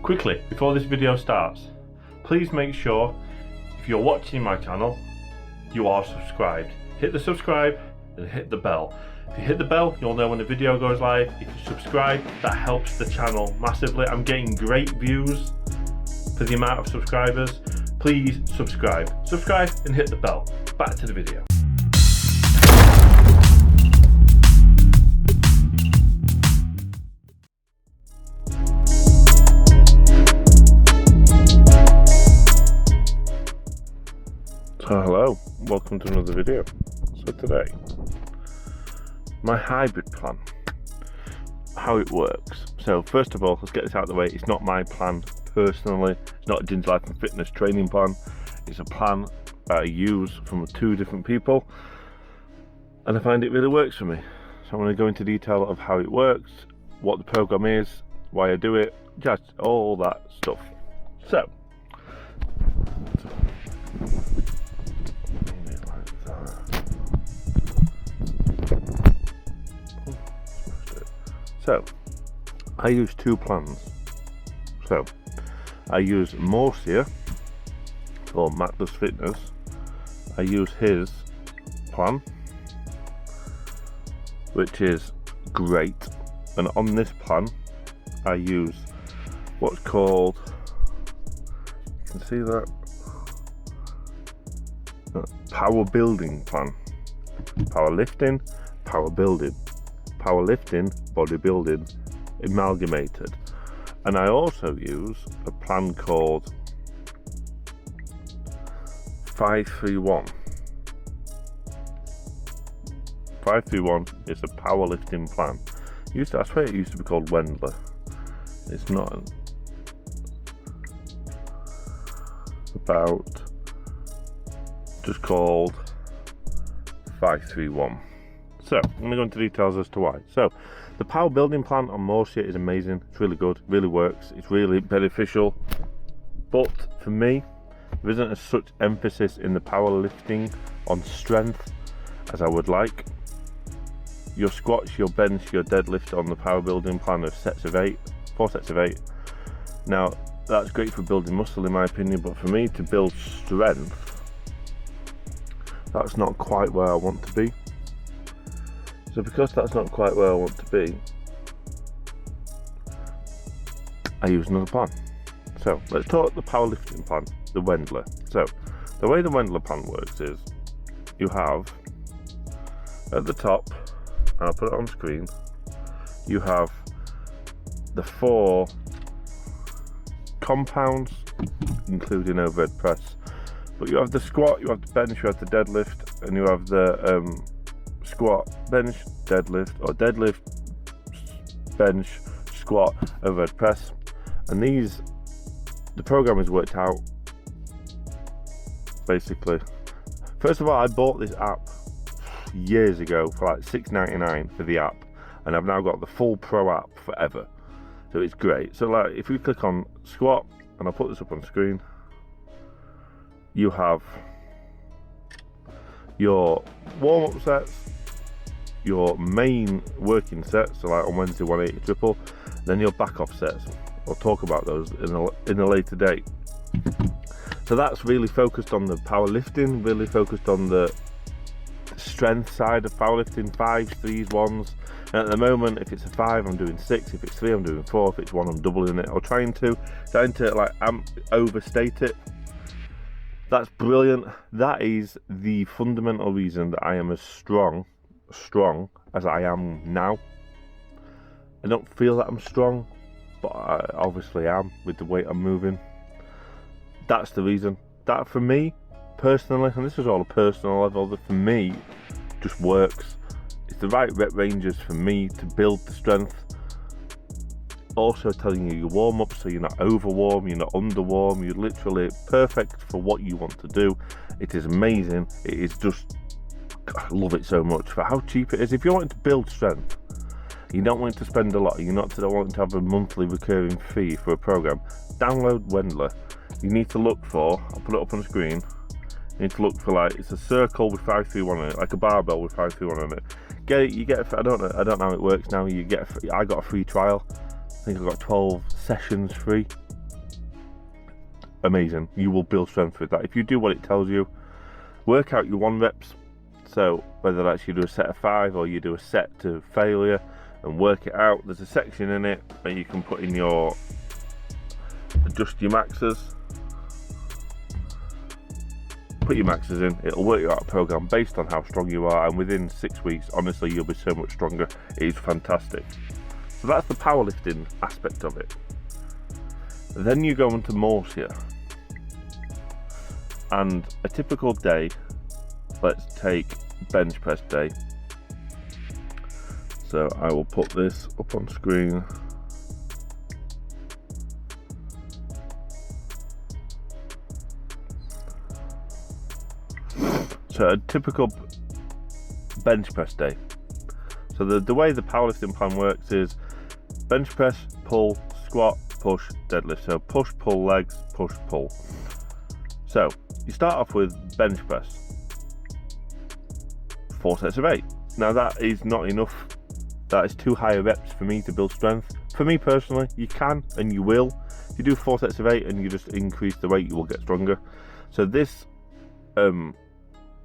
Quickly, before this video starts, please make sure if you're watching my channel, you are subscribed. Hit the subscribe and hit the bell. If you hit the bell, you'll know when the video goes live. If you subscribe, that helps the channel massively. I'm getting great views for the amount of subscribers. Please subscribe. Subscribe and hit the bell. Back to the video. So hello, welcome to another video. So today, my hybrid plan, how it works. So first of all, let's get this out of the way. It's not my plan personally. It's not a Gingerlife&fitness training plan. It's a plan that I use from two different people, and I find it really works for me. So I'm going to go into detail of how it works, what the program is, why I do it, just all that stuff. So I use two plans. So I use Morsia, or GingerLifeFitness. I use his plan, which is great, and on this plan I use what's called, you can see that, power building plan. Powerlifting, power building, powerlifting, bodybuilding, amalgamated. And I also use a plan called 531. 531 is a powerlifting plan. I swear it used to be called Wendler. It's not. About just called 531. So I'm going to go into details as to why. So the power building plan on Morsia is amazing. It's really good, really works, it's really beneficial. But for me, there isn't as such emphasis in the powerlifting on strength as I would like. Your squats, your bench, your deadlift on the power building plan are sets of 8, 4 sets of 8. Now that's great for building muscle in my opinion, but for me to build strength, that's not quite where I want to be. So because that's not quite where I want to be, I use another plan. So let's talk the powerlifting plan, the Wendler. So the way the Wendler plan works is you have at the top, and I'll put it on screen, you have the 4 compounds, including overhead press. But you have the squat, you have the bench, you have the deadlift, and you have the squat, bench, deadlift, or deadlift, bench, squat, overhead press. And these, the program is worked out basically. First of all, I bought this app years ago for like $6.99 for the app, and I've now got the full pro app forever, so it's great. So like if you click on squat, and I'll put this up on screen, you have your warm-up sets, your main working sets, so like on Wednesday 180 triple, then your back off sets. I'll talk about those in a later date. So that's really focused on the powerlifting, really focused on the strength side of powerlifting, 5s, 3s, 1s. And at the moment, if it's a 5, I'm doing 6. If it's 3, I'm doing 4. If it's 1, I'm doubling it, or trying to like overstate it. That's brilliant. That is the fundamental reason that I am as strong as I am now. I don't feel that I'm strong, but I obviously am with the weight I'm moving. That's the reason. That for me, personally, and this is all a personal level, that for me, just works. It's the right rep ranges for me to build the strength. Also telling you your warm up, so you're not over warm, you're not under warm, you're literally perfect for what you want to do. It is amazing. It is just, I love it so much for how cheap it is. If you're wanting to build strength, you don't want to spend a lot, you're not wanting to have a monthly recurring fee for a program, download Wendler. You need to look for, I'll put it up on the screen, you need to look for, like, it's a circle with 531 on it, like a barbell with 531 on it. Get it, you get it, I don't know how it works now. I got a free trial. I think I got 12 sessions free. amazing. You will build strength with that. If you do what it tells you, work out your 1 reps. So whether that's you do a set of 5 or you do a set to failure and work it out, there's a section in it where you can put in your, adjust your maxes. Put your maxes in, it'll work you out a program based on how strong you are, and within 6 weeks, honestly, you'll be so much stronger. It is fantastic. So that's the powerlifting aspect of it. Then you go into Morsia, and a typical day, let's take bench press day. So I will put this up on screen. So a typical bench press day. So the way the powerlifting plan works is bench press, pull, squat, push, deadlift. So push, pull, legs, push, pull. So you start off with bench press, 4 sets of 8. Now that is not enough. That is too high a reps for me to build strength. For me personally, you can and you will. If you do 4 sets of 8 and you just increase the weight, you will get stronger. So this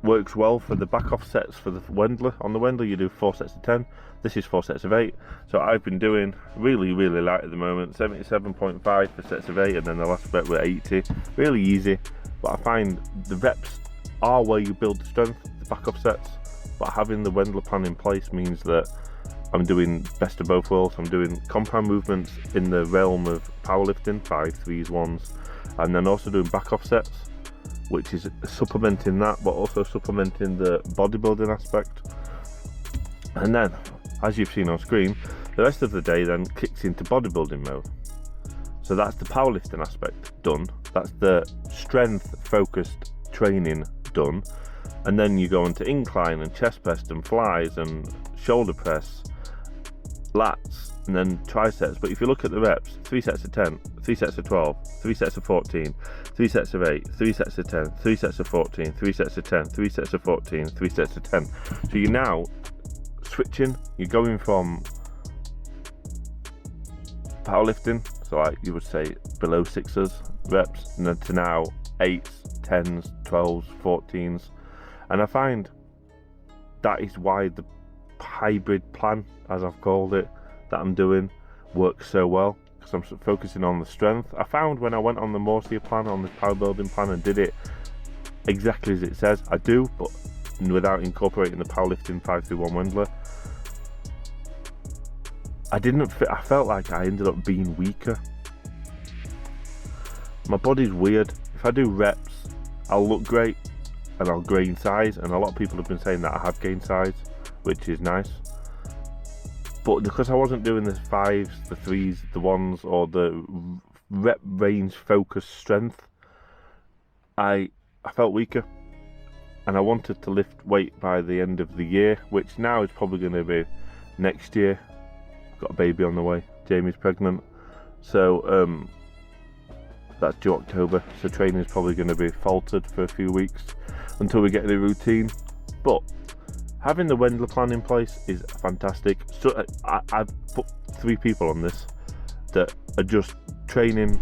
works well for the back off sets for the Wendler. On the Wendler you do 4 sets of 10. This is 4 sets of 8. So I've been doing really light at the moment, 77.5 for sets of 8, and then the last rep were 80. Really easy, but I find the reps are where you build the strength, the back off sets. But having the Wendler plan in place means that I'm doing best of both worlds. I'm doing compound movements in the realm of powerlifting, 5, 3s, 1s, and then also doing back off sets, which is supplementing that, but also supplementing the bodybuilding aspect. And then, as you've seen on screen, the rest of the day then kicks into bodybuilding mode. So that's the powerlifting aspect done. That's the strength focused training done. And then you go into incline and chest press and flies and shoulder press, lats, and then triceps. But if you look at the reps, 3 sets of 10, 3 sets of 12, 3 sets of 14, 3 sets of 8, 3 sets of 10, 3 sets of 14, 3 sets of 10, 3 sets of 14, 3 sets of 10. So you're now switching, you're going from powerlifting, so like you would say below 6s reps, and then to now 8s, 10s, 12s, 14s. And I find that is why the hybrid plan, as I've called it, that I'm doing works so well, because I'm focusing on the strength. I found when I went on the Morsia plan, on the power building plan, and did it exactly as it says, I do, but without incorporating the powerlifting 5-3-1 Wendler, I felt like I ended up being weaker. My body's weird. If I do reps, I'll look great and I'll gain size, and a lot of people have been saying that I have gained size, which is nice. But because I wasn't doing the 5s, the 3s, the 1s, or the rep range focused strength, I felt weaker, and I wanted to lift weight by the end of the year, which now is probably going to be next year. I've got a baby on the way, Jamie's pregnant, so that's due October, so training is probably going to be faltered for a few weeks until we get the routine. But having the Wendler plan in place is fantastic. So I've put 3 people on this that are just training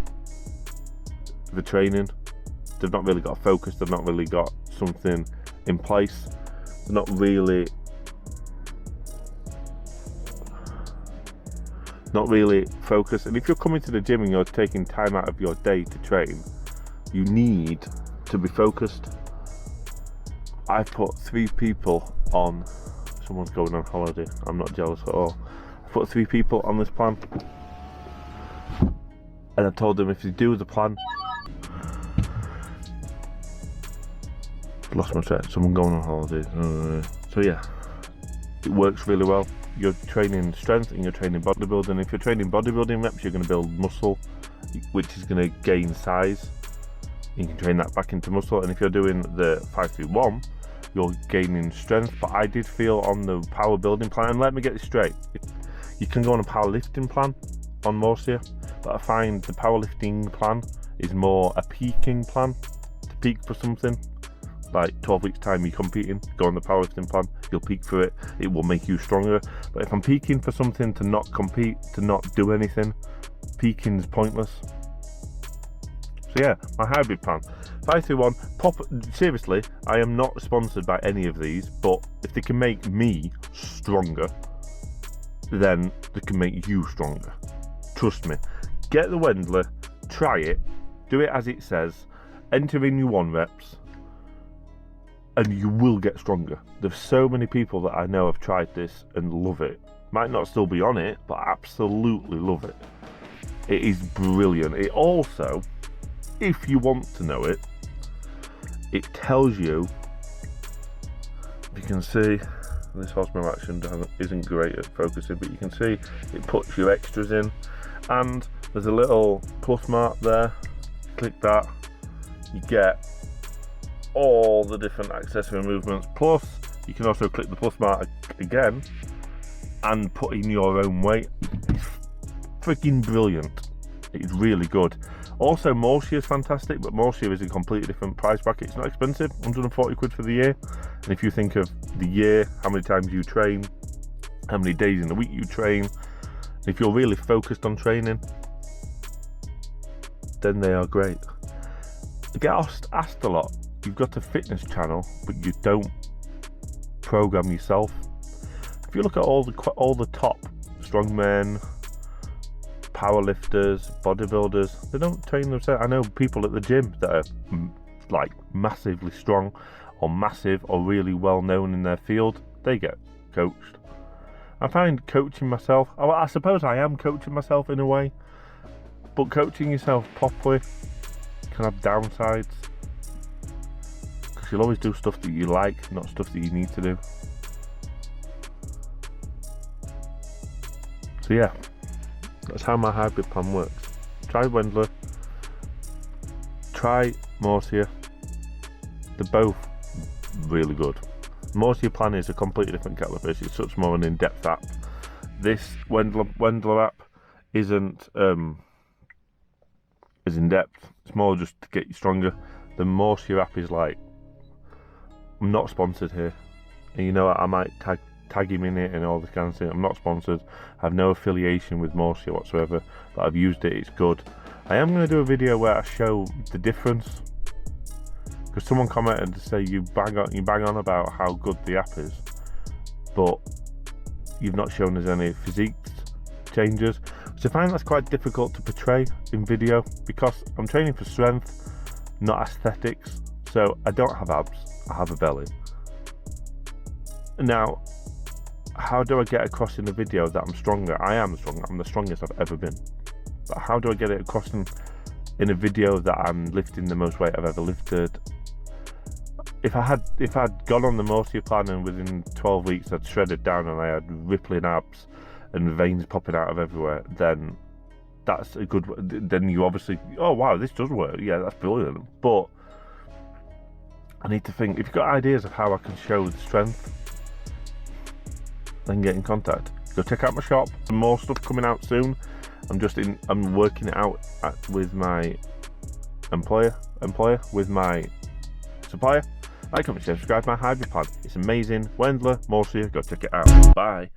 for training. They've not really got a focus, they've not really got something in place, they're not really focused. And if you're coming to the gym and you're taking time out of your day to train, you need to be focused. I've put 3 people on, someone's going on holiday, I'm not jealous at all. I've put 3 people on this plan, and I told them if you do the plan, lost my track, someone going on holiday. So yeah, it works really well. You're training strength and you're training bodybuilding. If you're training bodybuilding reps, you're going to build muscle, which is going to gain size. You can train that back into muscle. And if you're doing the 5-3-1, you're gaining strength. But I did feel on the power building plan, and let me get this straight, you can go on a powerlifting plan on Morsia, but I find the powerlifting plan is more a peaking plan, to peak for something. Like 12 weeks time you're competing, go on the powerlifting plan, you'll peak for it, it will make you stronger. But if I'm peaking for something to not compete, to not do anything, peaking is pointless. So yeah, my hybrid plan. 531, seriously, I am not sponsored by any of these, but if they can make me stronger, then they can make you stronger. Trust me. Get the Wendler, try it, do it as it says, enter in your 1 reps, and you will get stronger. There's so many people that I know have tried this and love it. Might not still be on it, but absolutely love it. It is brilliant. It also, if you want to know it, it tells you, you can see, this Osmo Action isn't great at focusing, but you can see it puts your extras in, and there's a little plus mark there. Click that, you get all the different accessory movements, plus you can also click the plus mark again and put in your own weight. It's freaking brilliant. It's really good. Also, Morsia is fantastic, but Morsia is a completely different price bracket. It's not expensive, 140 quid for the year. And if you think of the year, how many times you train, how many days in the week you train, if you're really focused on training, then they are great. I get asked a lot, you've got a fitness channel, but you don't program yourself. If you look at all the top strongmen, powerlifters, bodybuilders, they don't train themselves. I know people at the gym that are like massively strong or massive or really well known in their field, they get coached. I find coaching myself, I suppose I am coaching myself in a way, but coaching yourself properly can have downsides, because you'll always do stuff that you like, not stuff that you need to do. So yeah, that's how my hybrid plan works. Try Wendler, try Morsia. They're both really good. Morsia Plan is a completely different kettle of fish. It's such more an in-depth app. This Wendler app isn't as in-depth. It's more just to get you stronger. The Morsia app is like, I'm not sponsored here, and you know what, I might tag him in it and all this kind of thing. I'm not sponsored. I have no affiliation with Morsia whatsoever, but I've used it. It's good. I am going to do a video where I show the difference, because someone commented to say you bang on about how good the app is, but you've not shown us any physique changes. So I find that's quite difficult to portray in video, because I'm training for strength, not aesthetics. So I don't have abs, I have a belly. Now, how do I get across in the video that I'm stronger? I am strong. I'm the strongest I've ever been. But how do I get it across in a video that I'm lifting the most weight I've ever lifted? If I'd gone on the Morsia Plan and within 12 weeks I'd shredded down and I had rippling abs and veins popping out of everywhere, then that's a good. Then you obviously, oh wow, this does work. Yeah, that's brilliant. But I need to think. If you've got ideas of how I can show the strength, then get in contact. Go check out my shop. Some more stuff coming out soon. I'm working it out with my employer, with my supplier. Like, comment, share, subscribe to my hybrid plan. It's amazing. Wendler, Morsia, go check it out. Bye.